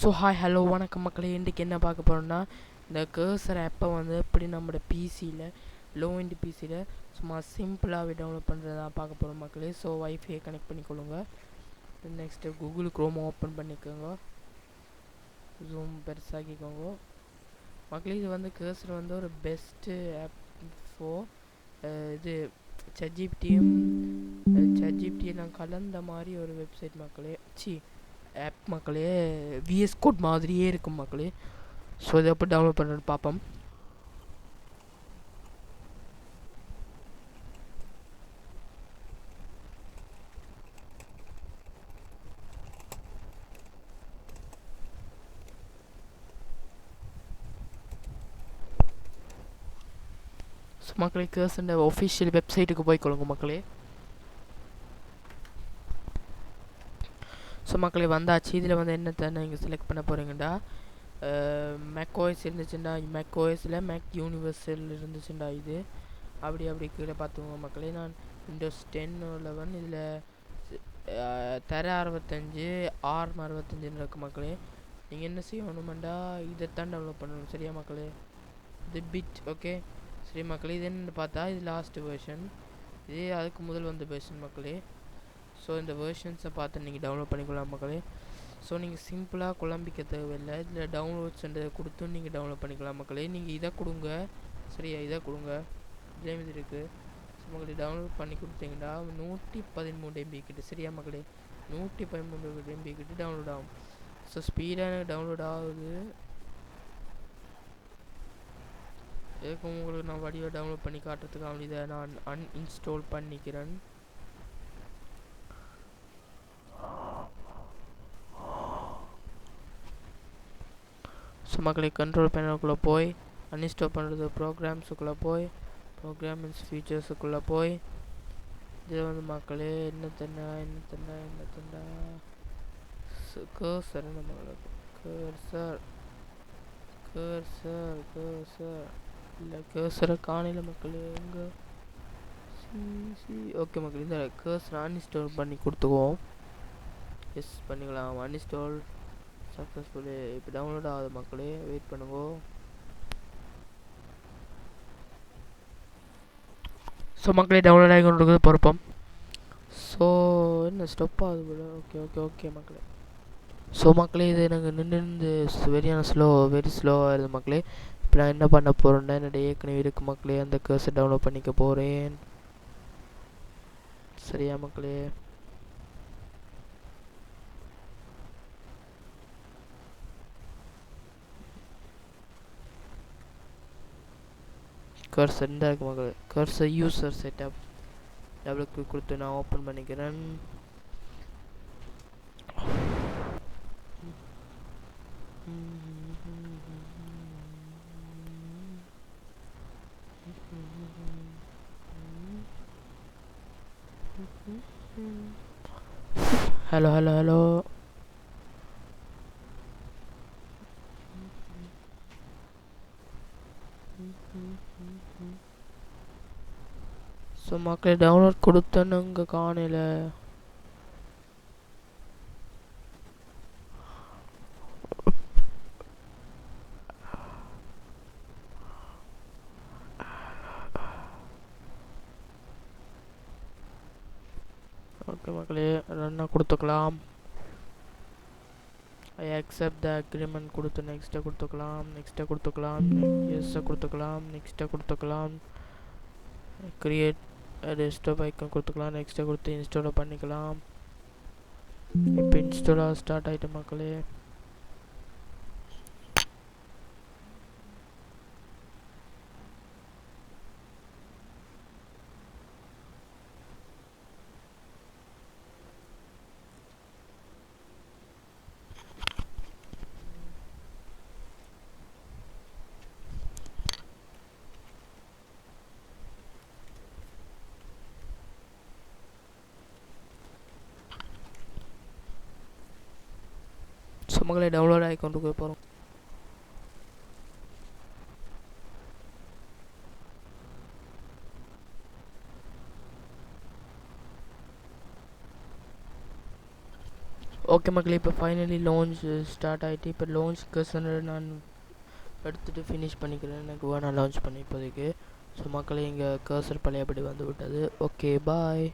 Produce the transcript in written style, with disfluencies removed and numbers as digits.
So hi hello வணக்கம் மக்களே. இன்றைக்கி என்ன பார்க்க போகிறோம்னா, இந்த கர்சர் ஆப்பை வந்து எப்படி நம்மளோட பிசியில் லோ எண்ட் பிசியில் சும்மா சிம்பிளாகவே டவுன்லோட் பண்ணுறதா பார்க்க போகிறோம் மக்களே. ஸோ வைஃபையை கனெக்ட் பண்ணிக்கொள்ளுங்க. நெக்ஸ்ட்டு கூகுள் க்ரோம் ஓப்பன் பண்ணிக்கோங்க. ஜூம் பெருசாக்கிக்கோங்க மக்களே. இது வந்து கர்சர் வந்து ஒரு பெஸ்ட்டு ஆப் இது சட்ஜிபிடியெல்லாம் கலந்த மாதிரி ஒரு வெப்சைட் மக்களே. ஆப் மக்களே. விஎஸ் கோட் மாதிரியே இருக்கும் மக்களே. ஸோ இதை எப்படி டவுன்லோட் பண்ணுறது பார்ப்போம். ஸோ மக்களே, கர்சர் ஒஃபிஷியல் வெப்சைட்டுக்கு போய்க்கொள்ளுங்க மக்களே. ஸோ மக்களே வந்தாச்சு. இதில் வந்து என்னத்தை நீங்கள் செலக்ட் பண்ண போகிறீங்கடா, மேக்ஓஎஸ் இருந்துச்சுண்டா மேக்ஓஎஸில் மேக் யூனிவர்சல் இருந்துச்சுண்டா இது அப்படி கீழே பார்த்துக்கோங்க மக்களே. நான் விண்டோஸ் 10 இதில் தர 65 ஆர்ம் 65 இருக்குது மக்களே. நீங்கள் என்ன செய்யணுமெண்டா இதைத்தான் டவுன்லோட் பண்ணணும். சரியா மக்களே? இது பிட் ஓகே. சரி மக்களே, இது என்னென்னு பார்த்தா இது லாஸ்ட்டு வேர்ஷன். இதே அதுக்கு முதல் வந்த வேர்ஷன் மக்களே. ஸோ இந்த வேர்ஷன்ஸை பார்த்து நீங்கள் டவுன்லோட் பண்ணிக்கலாம் மக்களே. ஸோ நீங்கள் சிம்பிளாக குழம்பிக்க தேவையில்லை. இதில் டவுன்லோட்ஸ்ன்றதை கொடுத்து நீங்கள் டவுன்லோட் பண்ணிக்கலாம் மக்களே. நீங்கள் இதை கொடுங்க. சரியா, இதை கொடுங்க. இதுலேயும் இது இருக்குது. ஸோ மக்களே டவுன்லோட் பண்ணி கொடுத்தீங்கன்னா 113 MB கிட்ட. சரியா மக்களே? 113 MB கிட்ட டவுன்லோட் ஆகும். ஸோ ஸ்பீடாக டவுன்லோட் ஆகுது. இதுக்கு உங்களுக்கு நான் வடிவாக டவுன்லோட் பண்ணி காட்டுறதுக்காக இதை நான் அன்இன்ஸ்டால் பண்ணிக்கிறேன். ஸோ மக்களே, கண்ட்ரோல் பேனலுக்குள்ளே போய் அன்இன்ஸ்டால் பண்ணுறது ப்ரோக்ராம்ஸுக்குள்ளே போய் ப்ரோக்ராமிங்ஸ் ஃபீச்சர்ஸுக்குள்ளே போய் இது வந்து மக்களே என்ன தண்டா கர்சர் நம்மளுக்கு கர்சர் இல்லை, கர்சரை காணையில் மக்களே. எங்கே ஓகே மக்களே, இந்த கர்சரை அன்இன்ஸ்டால் பண்ணி கொடுத்துக்குவோம். எஸ் பண்ணிக்கலாம். Uninstall successfully. இப்போ டவுன்லோட் ஆகுது மக்களே. வெயிட் பண்ணுங்க. ஸோ மக்களே டவுன்லோட் ஆகி கொண்டு இருக்குது பொறுப்போம். ஸோ என்ன ஸ்டப் ஆகுது போல. ஓகே மக்களே. ஸோ மக்களே, இது எனக்கு நின்று வெரி ஸ்லோவாக இருக்குது மக்களே. இப்போ நான் என்ன பண்ண போகிறேன்னா, என்னுடைய ஏற்கனவே இருக்குது மக்களே, அந்த கர்சர் டவுன்லோட் பண்ணிக்க போகிறேன். சரியா மக்களே? கர்சர் இந்த இருக்கு மக்களே. கர்சர் யூசர் செட்டப் டபுளுக்கு கொடுத்து நான் ஓப்பன் பண்ணிக்கிறேன். ஹலோ. ஸோ மக்களே டவுன்லோட் கொடுத்தேன்னு இங்கே காணையில். ஓகே மக்களே, ரன்னா கொடுத்துக்கலாம். ஐ அக்செப்ட் த அக்ரிமெண்ட் கொடுத்து நெக்ஸ்ட்டை கொடுத்துக்கலாம். எஸ்ஸை கொடுத்துக்கலாம். கிரியேட் டெஸ்க்டாப் ஐக்கன் கொடுத்துக்கலாம். நெக்ஸ்ட்டை கொடுத்து இன்ஸ்டால் பண்ணிக்கலாம். இப்போ இன்ஸ்டாலாக ஸ்டார்ட் ஆகிட்டு மக்களே. ஸோ மக்களே டவுன்லோட் ஆகி கொண்டு போய் போகிறோம். ஓகே மக்களே, இப்போ ஃபைனலி லான்ச் ஸ்டார்ட் ஆகிட்டு இப்போ லான்ச் கர்சனை நான் எடுத்துகிட்டு ஃபினிஷ் பண்ணிக்கிறேன். எனக்கு வேணாம் லான்ச் பண்ணி இப்போதைக்கு. ஸோ மக்களே, இங்கே கர்சர் பழையபடி வந்து விட்டது. Okay bye.